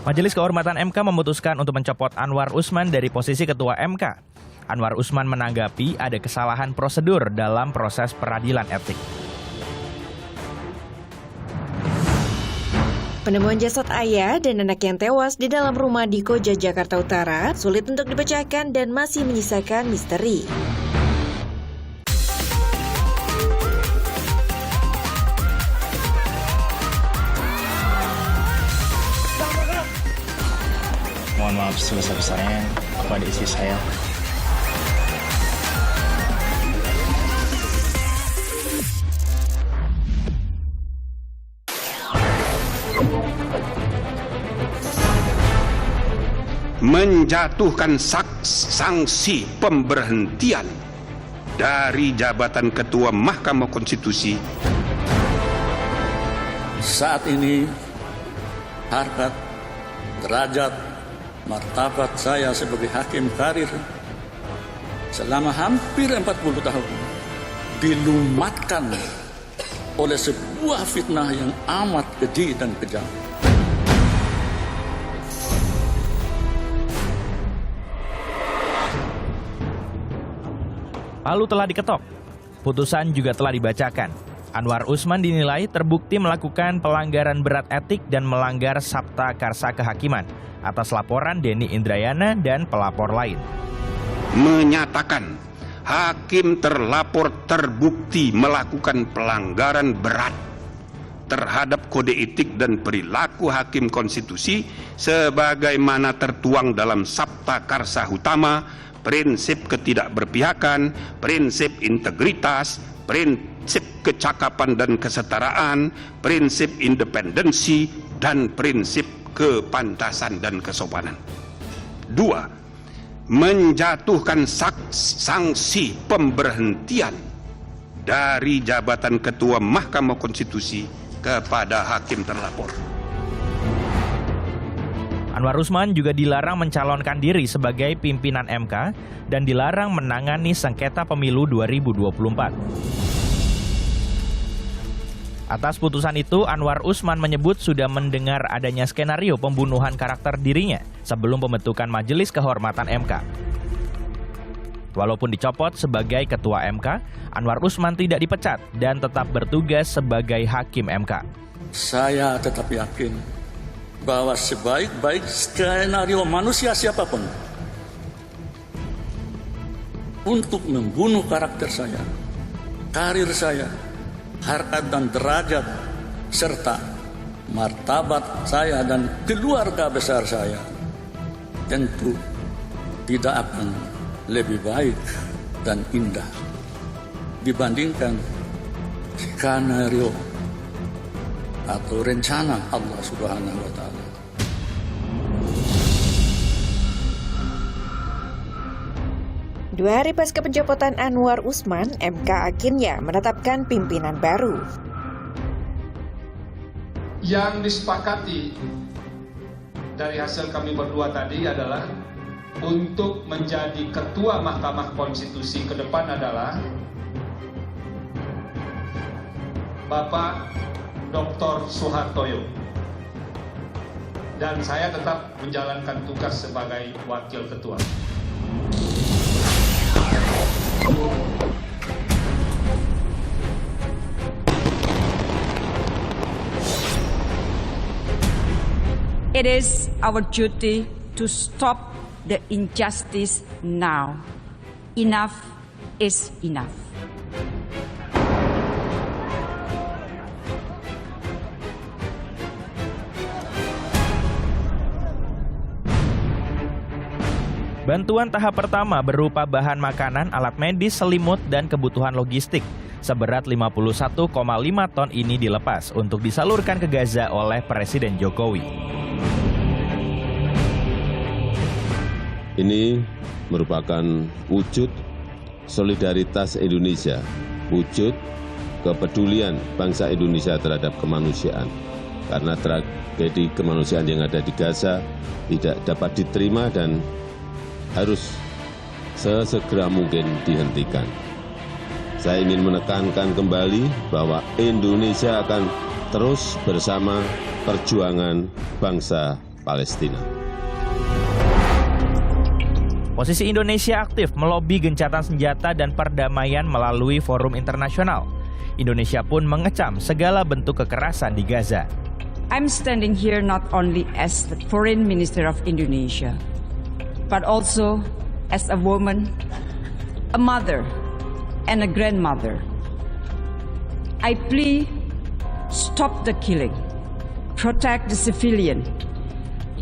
Majelis Kehormatan MK memutuskan untuk mencopot Anwar Usman dari posisi Ketua MK. Anwar Usman menanggapi ada kesalahan prosedur dalam proses peradilan etik. Penemuan jasad ayah dan anak yang tewas di dalam rumah di Koja, Jakarta Utara sulit untuk dipecahkan dan masih menyisakan misteri. Mohon maaf sebesar-besarnya kepada istri saya. Menjatuhkan sanksi pemberhentian dari jabatan Ketua Mahkamah Konstitusi. Saat ini harkat, derajat, martabat saya sebagai hakim karir selama hampir 40 tahun dilumatkan oleh sebuah fitnah yang amat keji dan kejam. Palu telah diketok. Putusan juga telah dibacakan. Anwar Usman dinilai terbukti melakukan pelanggaran berat etik dan melanggar Sabta Karsa Kehakiman atas laporan Denny Indrayana dan pelapor lain. Menyatakan hakim terlapor terbukti melakukan pelanggaran berat terhadap kode etik dan perilaku hakim konstitusi sebagaimana tertuang dalam Sabta Karsa Utama, prinsip ketidakberpihakan, prinsip integritas, prinsip kecakapan dan kesetaraan, prinsip independensi, dan prinsip kepantasan dan kesopanan. 2. Menjatuhkan sanksi pemberhentian dari jabatan Ketua Mahkamah Konstitusi kepada hakim terlapor. Anwar Usman juga dilarang mencalonkan diri sebagai pimpinan MK dan dilarang menangani sengketa pemilu 2024. Atas putusan itu, Anwar Usman menyebut sudah mendengar adanya skenario pembunuhan karakter dirinya sebelum pembentukan Majelis Kehormatan MK. Walaupun dicopot sebagai Ketua MK, Anwar Usman tidak dipecat dan tetap bertugas sebagai Hakim MK. Saya tetap yakin bahwa sebaik-baik skenario manusia siapapun untuk membunuh karakter saya, karir saya, harkat dan derajat, serta martabat saya dan keluarga besar saya, tentu tidak akan lebih baik dan indah dibandingkan skenario atau rencana Allah Subhanahu wa Ta'ala. Dua hari pasca pencopotan Anwar Usman, MK akhirnya menetapkan pimpinan baru. Yang disepakati dari hasil kami berdua tadi adalah untuk menjadi Ketua Mahkamah Konstitusi ke depan adalah Bapak Dr. Soehartoyo, dan saya tetap menjalankan tugas sebagai Wakil Ketua. It is our duty to stop the injustice now. Enough is enough. Bantuan tahap pertama berupa bahan makanan, alat medis, selimut, dan kebutuhan logistik seberat 51,5 ton ini dilepas untuk disalurkan ke Gaza oleh Presiden Jokowi. Ini merupakan wujud solidaritas Indonesia, wujud kepedulian bangsa Indonesia terhadap kemanusiaan. Karena tragedi kemanusiaan yang ada di Gaza tidak dapat diterima dan harus sesegera mungkin dihentikan. Saya ingin menekankan kembali bahwa Indonesia akan terus bersama perjuangan bangsa Palestina. Posisi Indonesia aktif melobi gencatan senjata dan perdamaian melalui forum internasional. Indonesia pun mengecam segala bentuk kekerasan di Gaza. I'm standing here not only as the Foreign Minister of Indonesia, but also as a woman, a mother, and a grandmother. I plea, stop the killing, protect the civilian,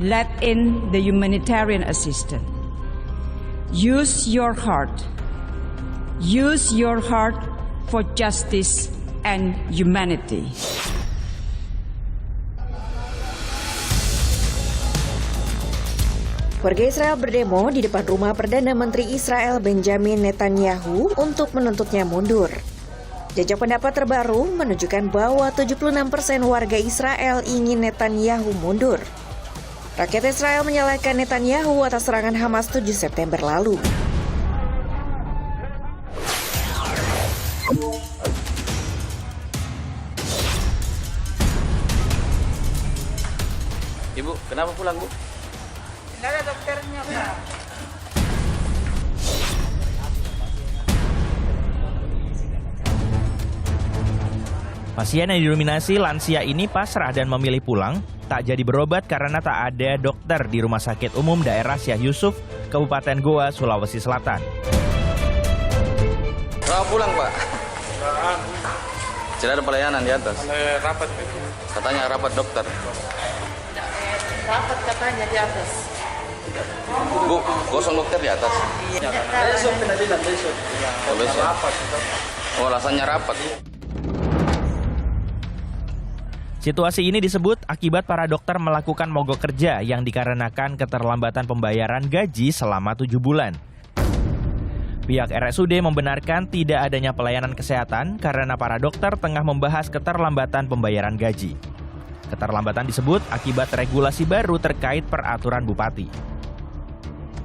let in the humanitarian assistance. Use your heart for justice and humanity. Warga Israel berdemo di depan rumah Perdana Menteri Israel Benjamin Netanyahu untuk menuntutnya mundur. Jajak pendapat terbaru menunjukkan bahwa 76% warga Israel ingin Netanyahu mundur. Rakyat Israel menyalahkan Netanyahu atas serangan Hamas 7 September lalu. Ibu, kenapa pulang, Bu? Tidak ada dokternya, Pak. Pasien yang didominasi lansia ini pasrah dan memilih pulang, tak jadi berobat karena tak ada dokter di Rumah Sakit Umum Daerah Syekh Yusuf, Kabupaten Goa, Sulawesi Selatan. Kenapa pulang, Pak? Tidak ada pelayanan di atas. Rapat. Katanya rapat dokter. Rapat katanya di atas. Bu, kosong dokter di atas. Besok tidak bilang besok. Besok. Rapat. Oh, alasannya rapat. Situasi ini disebut akibat para dokter melakukan mogok kerja yang dikarenakan keterlambatan pembayaran gaji selama 7 bulan. Pihak RSUD membenarkan tidak adanya pelayanan kesehatan karena para dokter tengah membahas keterlambatan pembayaran gaji. Keterlambatan disebut akibat regulasi baru terkait peraturan bupati.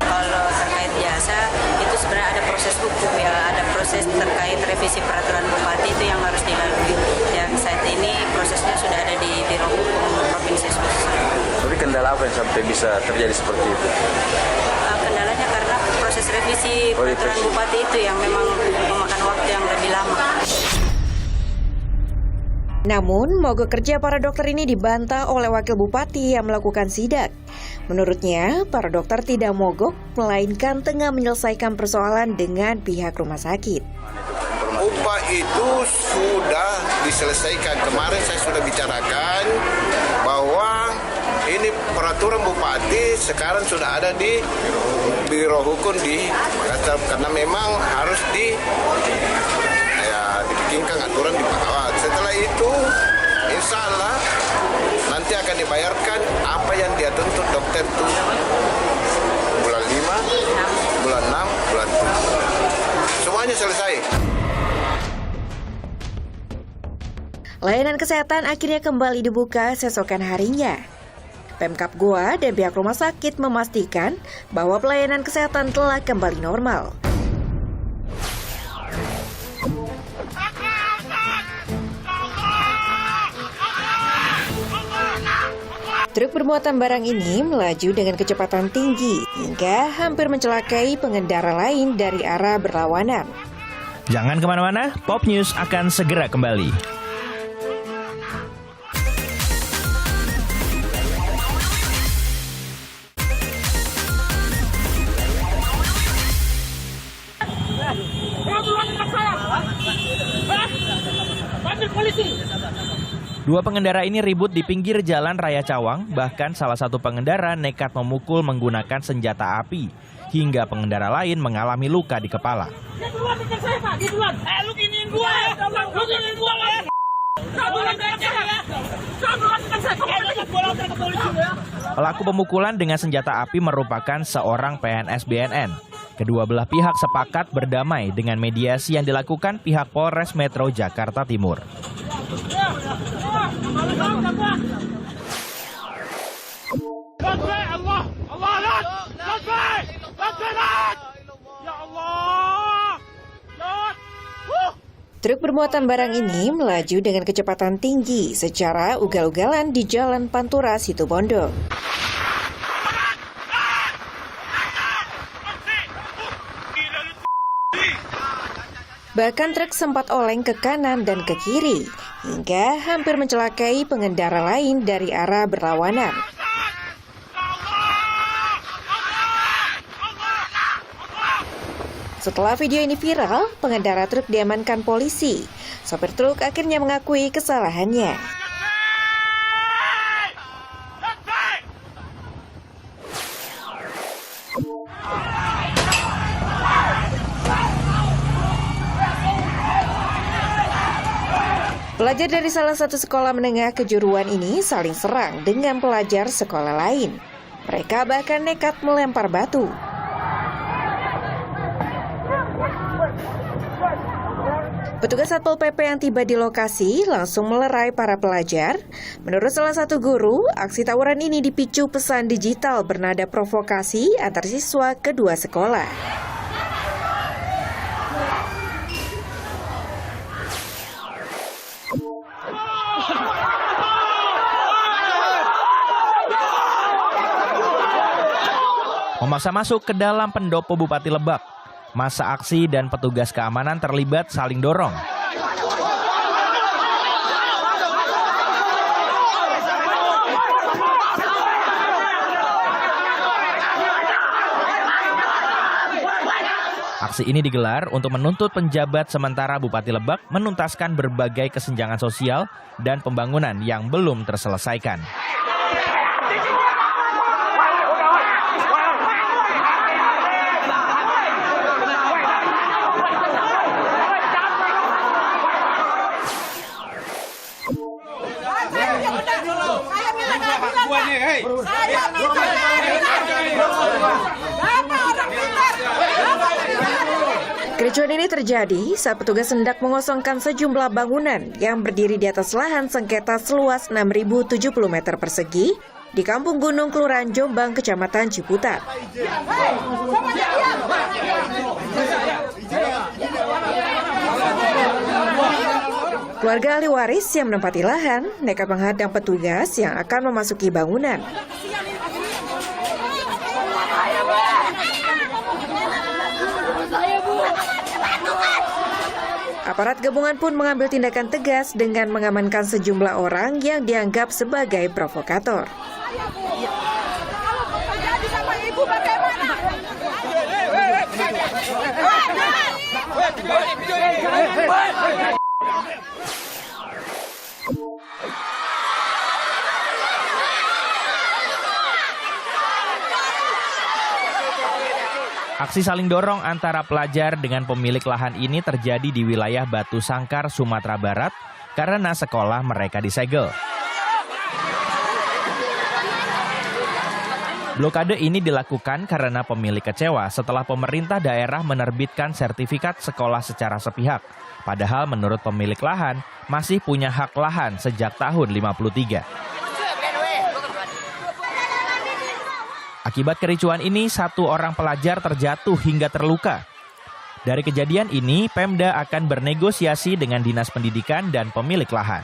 Kalau terkait biasa, itu sebenarnya ada proses hukum ya, ada proses terkait revisi peraturan bupati itu yang harus dilalui. Yang saat ini prosesnya sudah ada di Biro Hukum Provinsi Sulawesi Selatan. Tapi kendala apa yang sampai bisa terjadi seperti itu? Kendalanya karena proses revisi peraturan bupati itu yang memang memakan waktu yang lebih lama. Namun, mogok kerja para dokter ini dibantah oleh wakil bupati yang melakukan sidak. Menurutnya, para dokter tidak mogok, melainkan tengah menyelesaikan persoalan dengan pihak rumah sakit. Upah itu sudah diselesaikan. Kemarin saya sudah bicarakan bahwa ini peraturan bupati sekarang sudah ada di Biro Hukum di karena memang harus dibikinkan aturan di bawah. Setelah itu, insya Allah nanti akan dibayarkan apa yang dia tuntut dokter itu bulan 5, bulan 6, bulan 7. Semuanya selesai. Layanan kesehatan akhirnya kembali dibuka sesokan harinya. Pemkab Goa dan pihak rumah sakit memastikan bahwa pelayanan kesehatan telah kembali normal. Truk bermuatan barang ini melaju dengan kecepatan tinggi hingga hampir mencelakai pengendara lain dari arah berlawanan. Jangan kemana-mana, Pop News akan segera kembali. Dua pengendara ini ribut di pinggir jalan Raya Cawang, bahkan salah satu pengendara nekat memukul menggunakan senjata api, hingga pengendara lain mengalami luka di kepala. Pelaku pemukulan dengan senjata api merupakan seorang PNS BNN. Kedua belah pihak sepakat berdamai dengan mediasi yang dilakukan pihak Polres Metro Jakarta Timur. Truk bermuatan barang ini melaju dengan kecepatan tinggi secara ugal-ugalan di Jalan Pantura, Situbondo. Bahkan truk sempat oleng ke kanan dan ke kiri, hingga hampir mencelakai pengendara lain dari arah berlawanan. Setelah video ini viral, pengendara truk diamankan polisi. Sopir truk akhirnya mengakui kesalahannya. Pelajar dari salah satu sekolah menengah kejuruan ini saling serang dengan pelajar sekolah lain. Mereka bahkan nekat melempar batu. Petugas Satpol PP yang tiba di lokasi langsung melerai para pelajar. Menurut salah satu guru, aksi tawuran ini dipicu pesan digital bernada provokasi antar siswa kedua sekolah. Memaksa masuk ke dalam pendopo Bupati Lebak. Masa aksi dan petugas keamanan terlibat saling dorong. Aksi ini digelar untuk menuntut penjabat sementara Bupati Lebak menuntaskan berbagai kesenjangan sosial dan pembangunan yang belum terselesaikan. Kericuan ini terjadi saat petugas hendak mengosongkan sejumlah bangunan yang berdiri di atas lahan sengketa seluas 6.070 meter persegi di Kampung Gunung, Kelurahan Jombang, Kecamatan Ciputat. Keluarga ahli waris yang menempati lahan nekat menghadang petugas yang akan memasuki bangunan. Aparat gabungan pun mengambil tindakan tegas dengan mengamankan sejumlah orang yang dianggap sebagai provokator. Aksi saling dorong antara pelajar dengan pemilik lahan ini terjadi di wilayah Batu Sangkar, Sumatera Barat karena sekolah mereka disegel. Blokade ini dilakukan karena pemilik kecewa setelah pemerintah daerah menerbitkan sertifikat sekolah secara sepihak. Padahal menurut pemilik lahan masih punya hak lahan sejak tahun 53. Akibat kericuan ini, satu orang pelajar terjatuh hingga terluka. Dari kejadian ini, Pemda akan bernegosiasi dengan Dinas Pendidikan dan pemilik lahan.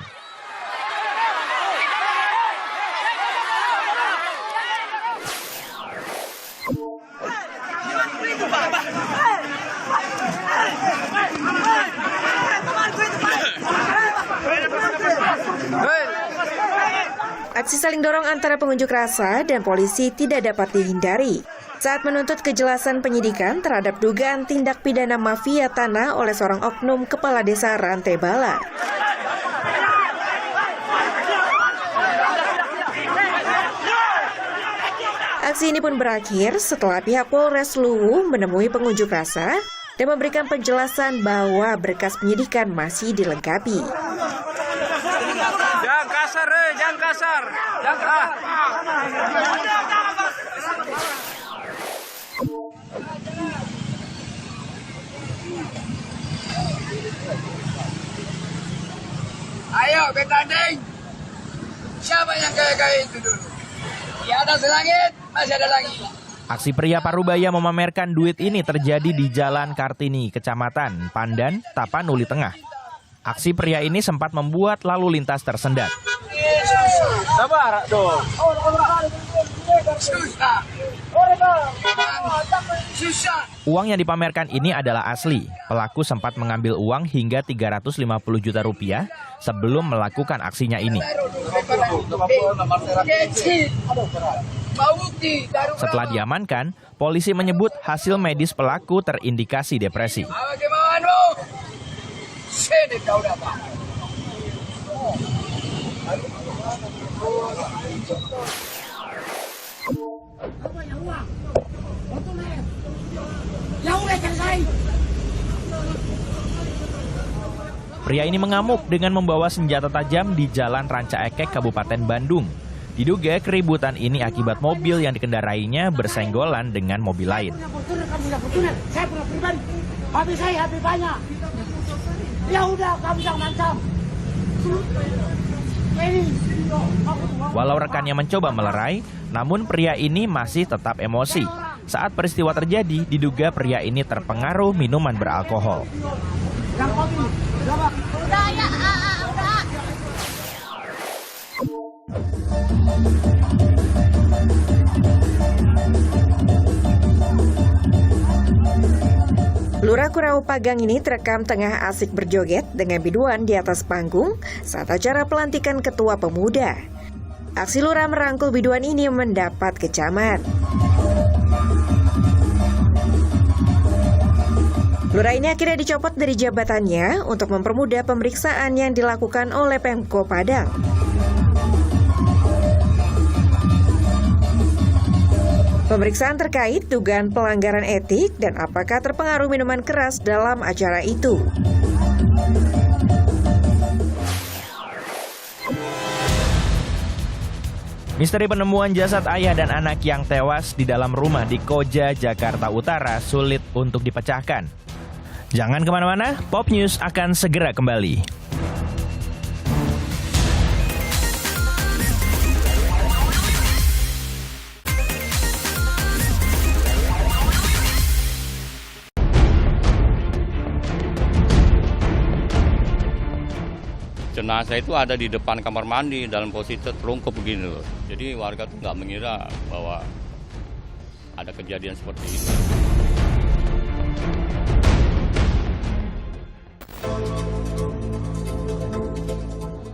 Aksi saling dorong antara pengunjuk rasa dan polisi tidak dapat dihindari saat menuntut kejelasan penyidikan terhadap dugaan tindak pidana mafia tanah oleh seorang oknum kepala desa Rantai Bala. Aksi ini pun berakhir setelah pihak Polres Luwu menemui pengunjuk rasa dan memberikan penjelasan bahwa berkas penyidikan masih dilengkapi. Jangan kasar. Ayo betanding. Siapa yang kaya-kaya itu dulu? Di atas langit masih ada lagi. Aksi pria Parubaya memamerkan duit ini terjadi di Jalan Kartini, Kecamatan Pandan, Tapanuli Tengah. Aksi pria ini sempat membuat lalu lintas tersendat. Sabar dong. Susah. Uang yang dipamerkan ini adalah asli. Pelaku sempat mengambil uang hingga 350 juta rupiah sebelum melakukan aksinya ini. Setelah diamankan, polisi menyebut hasil medis pelaku terindikasi depresi. Pria ini mengamuk dengan membawa senjata tajam di Jalan Ranca Ekek, Kabupaten Bandung. Diduga keributan ini akibat mobil yang dikendarainya bersenggolan dengan mobil lain. Walau rekannya mencoba melerai, namun pria ini masih tetap emosi. Saat peristiwa terjadi, diduga pria ini terpengaruh minuman beralkohol. Lurah Kurau Pagang ini terekam tengah asik berjoget dengan biduan di atas panggung saat acara pelantikan Ketua Pemuda. Aksi lurah merangkul biduan ini mendapat kecaman. Lurah ini akhirnya dicopot dari jabatannya untuk mempermudah pemeriksaan yang dilakukan oleh Pemko Padang. Pemeriksaan terkait dugaan pelanggaran etik dan apakah terpengaruh minuman keras dalam acara itu. Misteri penemuan jasad ayah dan anak yang tewas di dalam rumah di Koja, Jakarta Utara sulit untuk dipecahkan. Jangan kemana-mana, Pop News akan segera kembali. Jenazah itu ada di depan kamar mandi dalam posisi terlungkup begini loh. Jadi warga tuh nggak mengira bahwa ada kejadian seperti ini.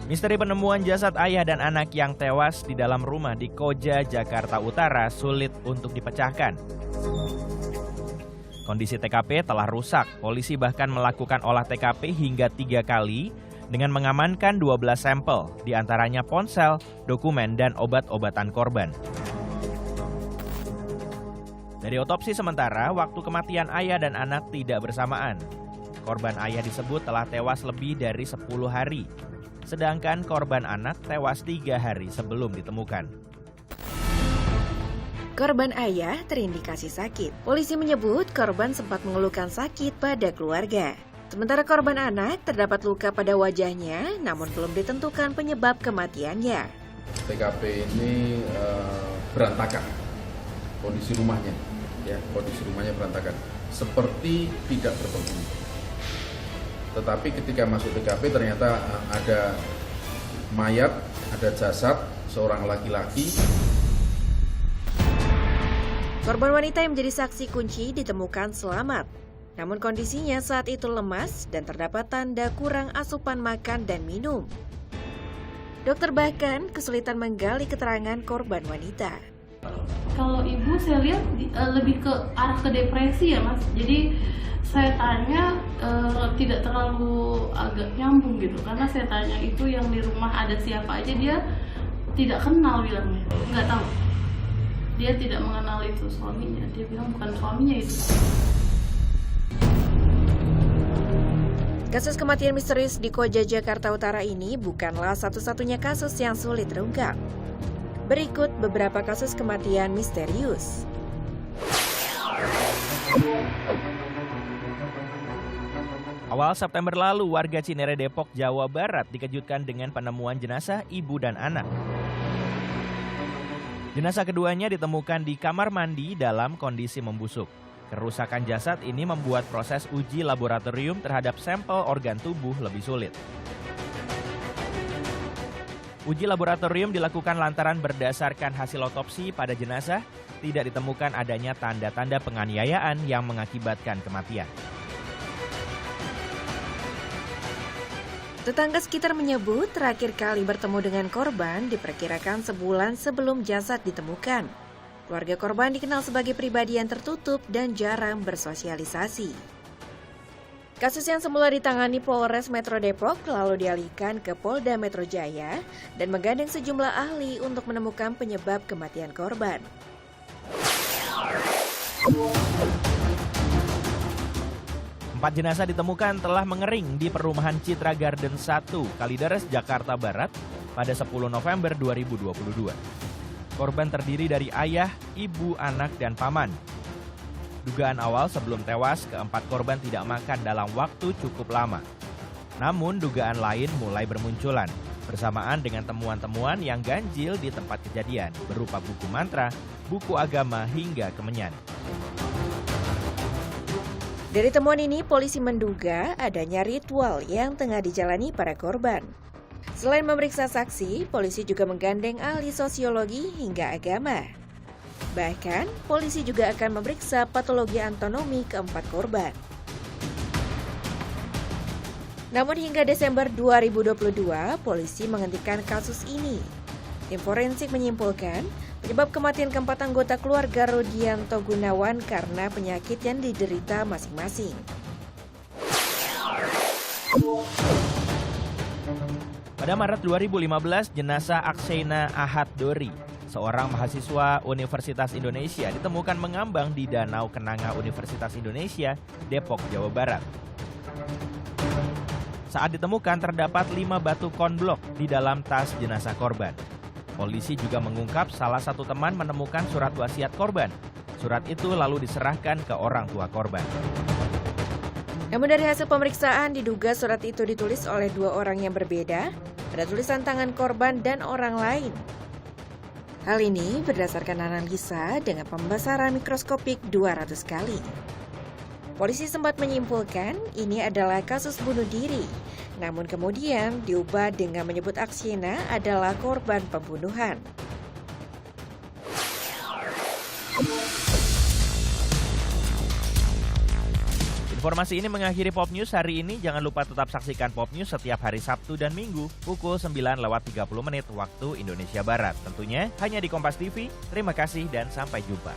Misteri penemuan jasad ayah dan anak yang tewas di dalam rumah di Koja, Jakarta Utara sulit untuk dipecahkan. Kondisi TKP telah rusak. Polisi bahkan melakukan olah TKP hingga 3 kali dengan mengamankan 12 sampel, diantaranya ponsel, dokumen, dan obat-obatan korban. Dari otopsi sementara, waktu kematian ayah dan anak tidak bersamaan. Korban ayah disebut telah tewas lebih dari 10 hari, sedangkan korban anak tewas 3 hari sebelum ditemukan. Korban ayah terindikasi sakit. Polisi menyebut korban sempat mengeluhkan sakit pada keluarga. Sementara korban anak terdapat luka pada wajahnya, namun belum ditentukan penyebab kematiannya. TKP ini berantakan, kondisi rumahnya berantakan, seperti tidak berpenghuni. Tetapi ketika masuk TKP ternyata ada mayat, ada jasad seorang laki-laki. Korban wanita yang menjadi saksi kunci ditemukan selamat. Namun kondisinya saat itu lemas dan terdapat tanda kurang asupan makan dan minum. Dokter bahkan kesulitan menggali keterangan korban wanita. Kalau ibu saya lihat lebih ke arah ke depresi ya mas. Jadi saya tanya tidak terlalu agak nyambung gitu. Karena saya tanya itu yang di rumah ada siapa aja, dia tidak kenal bilangnya. Nggak tahu. Dia tidak mengenal itu suaminya. Dia bilang bukan suaminya itu. Kasus kematian misterius di Koja, Jakarta Utara ini bukanlah satu-satunya kasus yang sulit terungkap. Berikut beberapa kasus kematian misterius. Awal September lalu, warga Cinere, Depok, Jawa Barat dikejutkan dengan penemuan jenazah ibu dan anak. Jenazah keduanya ditemukan di kamar mandi dalam kondisi membusuk. Kerusakan jasad ini membuat proses uji laboratorium terhadap sampel organ tubuh lebih sulit. Uji laboratorium dilakukan lantaran berdasarkan hasil otopsi pada jenazah tidak ditemukan adanya tanda-tanda penganiayaan yang mengakibatkan kematian. Tetangga sekitar menyebut terakhir kali bertemu dengan korban diperkirakan sebulan sebelum jasad ditemukan. Keluarga korban dikenal sebagai pribadi yang tertutup dan jarang bersosialisasi. Kasus yang semula ditangani Polres Metro Depok lalu dialihkan ke Polda Metro Jaya dan menggandeng sejumlah ahli untuk menemukan penyebab kematian korban. Empat jenazah ditemukan telah mengering di perumahan Citra Garden 1, Kalideres, Jakarta Barat pada 10 November 2022. Korban terdiri dari ayah, ibu, anak, dan paman. Dugaan awal sebelum tewas, keempat korban tidak makan dalam waktu cukup lama. Namun dugaan lain mulai bermunculan, bersamaan dengan temuan-temuan yang ganjil di tempat kejadian, berupa buku mantra, buku agama, hingga kemenyan. Dari temuan ini, polisi menduga adanya ritual yang tengah dijalani para korban. Selain memeriksa saksi, polisi juga menggandeng ahli sosiologi hingga agama. Bahkan, polisi juga akan memeriksa patologi anatomi keempat korban. Namun hingga Desember 2022, polisi menghentikan kasus ini. Tim forensik menyimpulkan, penyebab kematian keempat anggota keluarga Rodianto Gunawan karena penyakit yang diderita masing-masing. Pada Maret 2015, jenazah Akseina Ahad Dori, seorang mahasiswa Universitas Indonesia, ditemukan mengambang di Danau Kenanga Universitas Indonesia, Depok, Jawa Barat. Saat ditemukan terdapat 5 batu konblok di dalam tas jenazah korban. Polisi juga mengungkap salah satu teman menemukan surat wasiat korban. Surat itu lalu diserahkan ke orang tua korban. Namun dari hasil pemeriksaan diduga surat itu ditulis oleh 2 orang yang berbeda, ada tulisan tangan korban dan orang lain. Hal ini berdasarkan analisa dengan pembesaran mikroskopik 200 kali. Polisi sempat menyimpulkan ini adalah kasus bunuh diri, namun kemudian diubah dengan menyebut Akseina adalah korban pembunuhan. Informasi ini mengakhiri Pop News hari ini. Jangan lupa tetap saksikan Pop News setiap hari Sabtu dan Minggu pukul 9:30 waktu Indonesia Barat. Tentunya hanya di Kompas TV. Terima kasih dan sampai jumpa.